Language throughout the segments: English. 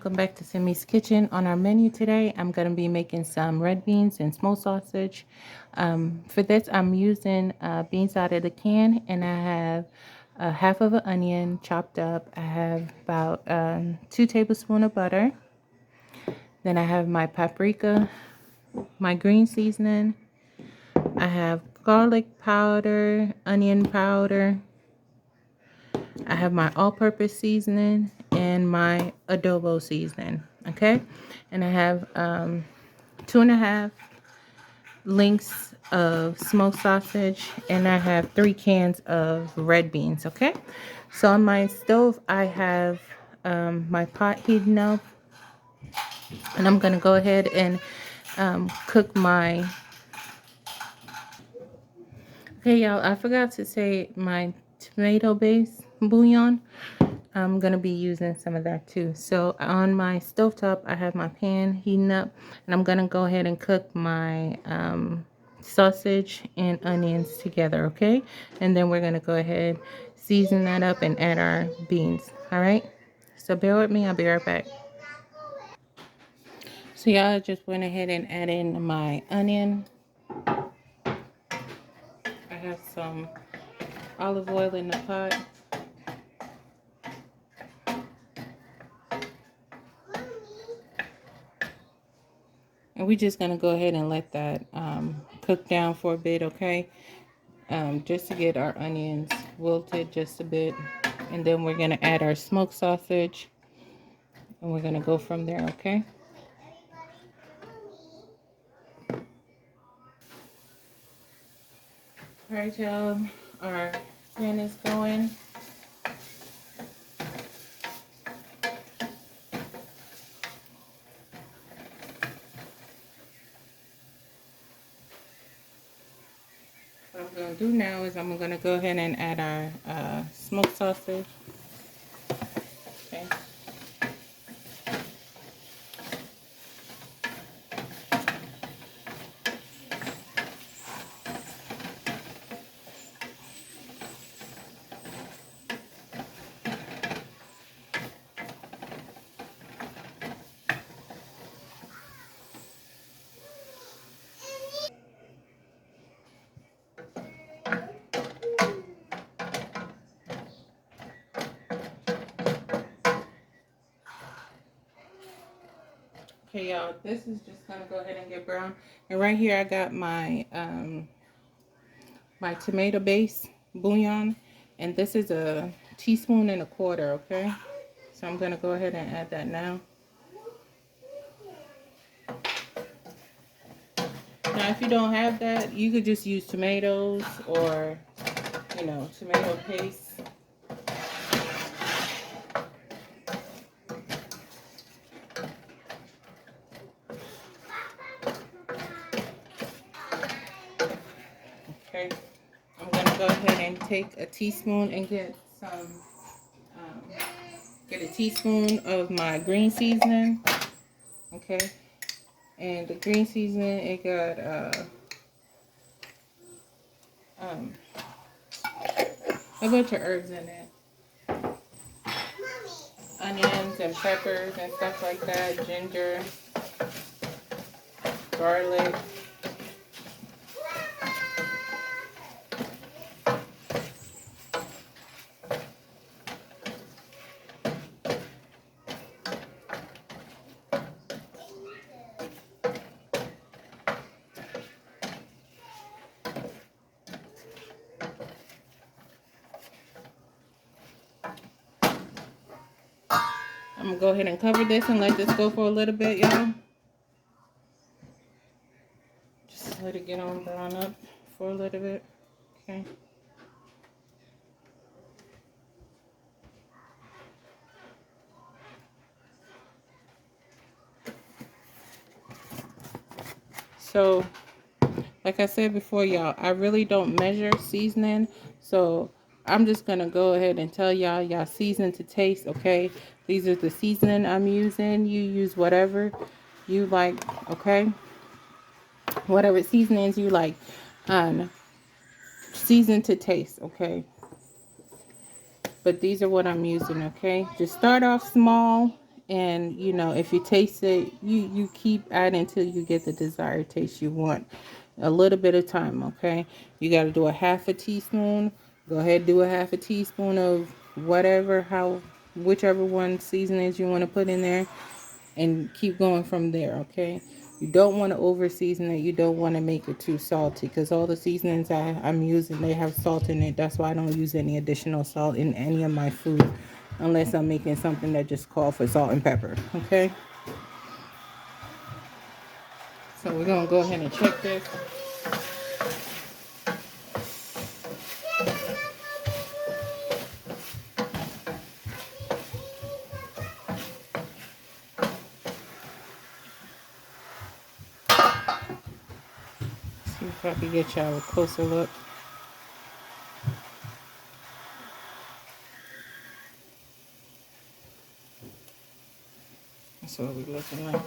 welcome back to Simi's Kitchen. On our menu today, I'm going to be making some red beans and smoked sausage. For this, I'm using beans out of the can, and I have half of an onion chopped up. I have about 2 tablespoons of butter. Then I have my paprika, my green seasoning. I have garlic powder, onion powder. I have my all-purpose seasoning and my adobo seasoning, okay? And I have 2.5 links of smoked sausage, and I have 3 cans of red beans, okay? So on my stove, I have my pot heating up, and I'm gonna go ahead and cook my, okay, y'all, I forgot to say my tomato base bouillon. I'm going to be using some of that too. So on my stovetop, I have my pan heating up, and I'm going to go ahead and cook my sausage and onions together, okay? And then we're going to go ahead, season that up, and add our beans, all right? So bear with me, I'll be right back. So y'all, just went ahead and add in my onion. I have some olive oil in the pot. And we're just going to go ahead and let that cook down for a bit, okay? Just to get our onions wilted just a bit. And then we're going to add our smoked sausage. And we're going to go from there, okay? All right, y'all. Our pan is going. What I'm going to do now is I'm going to go ahead and add our smoked sausage. Okay. Okay, y'all, this is just going to go ahead and get brown. And right here I got my my tomato base bouillon, and this is a teaspoon and a quarter, okay? So I'm going to go ahead and add that now. Now, if you don't have that, you could just use tomatoes or, you know, tomato paste. Okay, I'm going to go ahead and take a teaspoon and get a teaspoon of my green seasoning. Okay, and the green seasoning, it got a bunch of herbs in it. Onions and peppers and stuff like that, ginger, garlic. I'm going to go ahead and cover this and let this go for a little bit, y'all. Just let it get on brown up for a little bit. Okay. So, like I said before, y'all, I really don't measure seasoning. So, I'm just going to go ahead and tell y'all season to taste, okay? These are the seasoning I'm using. You use whatever you like, okay? Whatever seasonings you like. Season to taste, okay? But these are what I'm using, okay? Just start off small And you know, if you taste it, you keep adding till you get the desired taste you want. A little bit of time, okay? You got to do a half a teaspoon. Go ahead, do a half a teaspoon of whatever, whichever one seasonings you want to put in there, and keep going from there, okay? You don't want to over season it. You don't want to make it too salty, because all the seasonings I'm using, they have salt in it. That's why I don't use any additional salt in any of my food unless I'm making something that just calls for salt and pepper, okay? So we're going to go ahead and check this. See if I can get y'all a closer look. That's what we're looking like.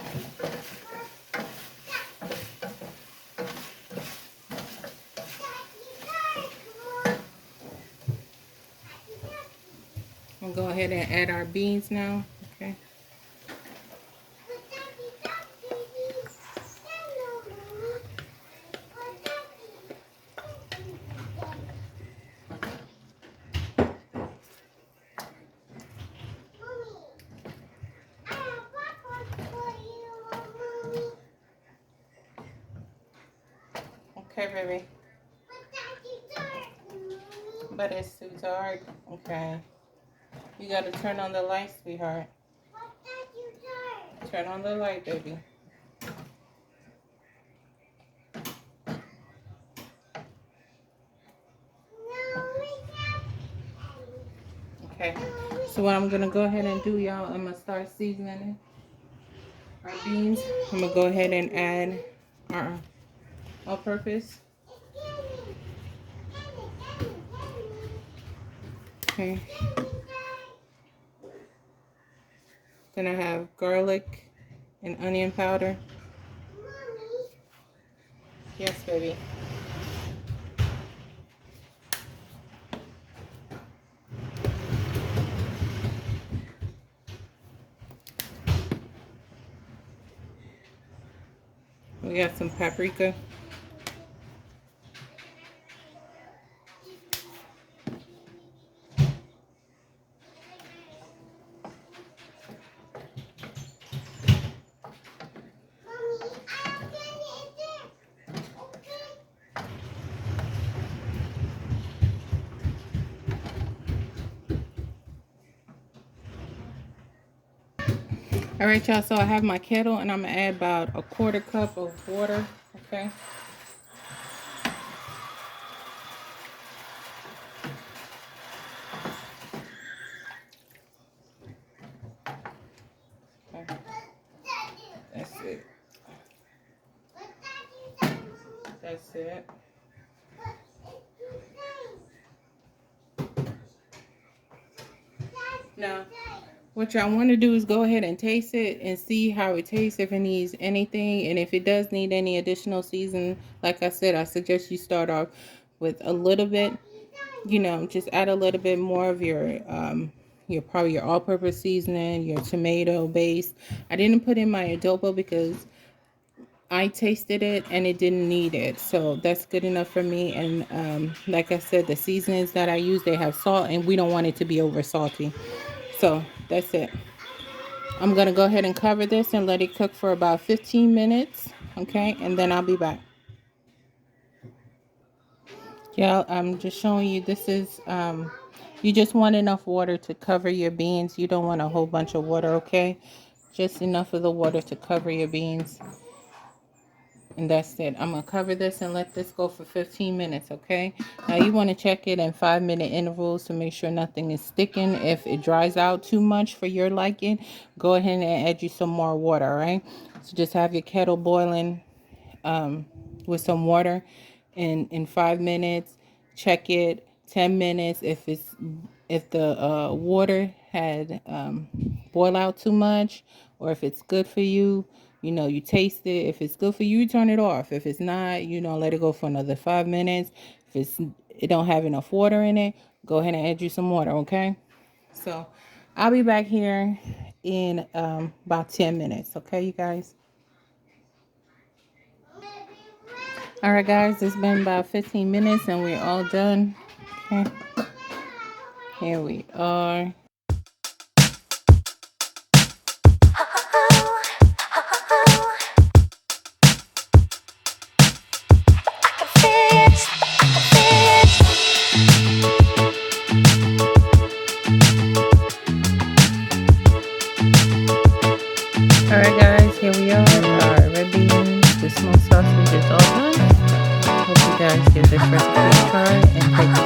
We'll go ahead and add our beans now, okay? Okay, baby. But it's too dark. Okay. You gotta turn on the light, sweetheart. Turn on the light, baby. Okay. So what I'm gonna go ahead and do, y'all, I'm gonna start seasoning our beans. I'm gonna go ahead and add our all-purpose. Okay. Then I have garlic and onion powder. Yes, baby. We got some paprika. All right, y'all, so I have my kettle and I'm gonna add about a quarter cup of water, okay? Okay. That's it. That's it. Now, what y'all want to do is go ahead and taste it and see how it tastes, if it needs anything. And if it does need any additional season, like I said, I suggest you start off with a little bit, you know, just add a little bit more of your probably your all-purpose seasoning, your tomato base. I didn't put in my adobo because I tasted it and it didn't need it, so that's good enough for me. And like I said, the seasonings that I use, they have salt, and we don't want it to be over salty. So that's it. I'm gonna go ahead and cover this and let it cook for about 15 minutes, okay? And then I'll be back. Yeah, I'm just showing you, this is you just want enough water to cover your beans. You don't want a whole bunch of water, okay? Just enough of the water to cover your beans. And that's it. I'm going to cover this and let this go for 15 minutes, okay? Now you want to check it in 5-minute intervals to make sure nothing is sticking. If it dries out too much for your liking, go ahead and add you some more water, all right? So just have your kettle boiling with some water in 5 minutes. Check it 10 minutes. If the water had boiled out too much, or if it's good for you, you know, you taste it. If it's good for you, you turn it off. If it's not, you know, let it go for another 5 minutes. If it don't have enough water in it, go ahead and add you some water, okay? So I'll be back here in about 10 minutes. Okay, you guys. All right, guys, it's been about 15 minutes and we're all done. Okay, here we are. All right, guys, here we are. Our red beans, the smoked sausage is all done. Hope you guys give this recipe a try and take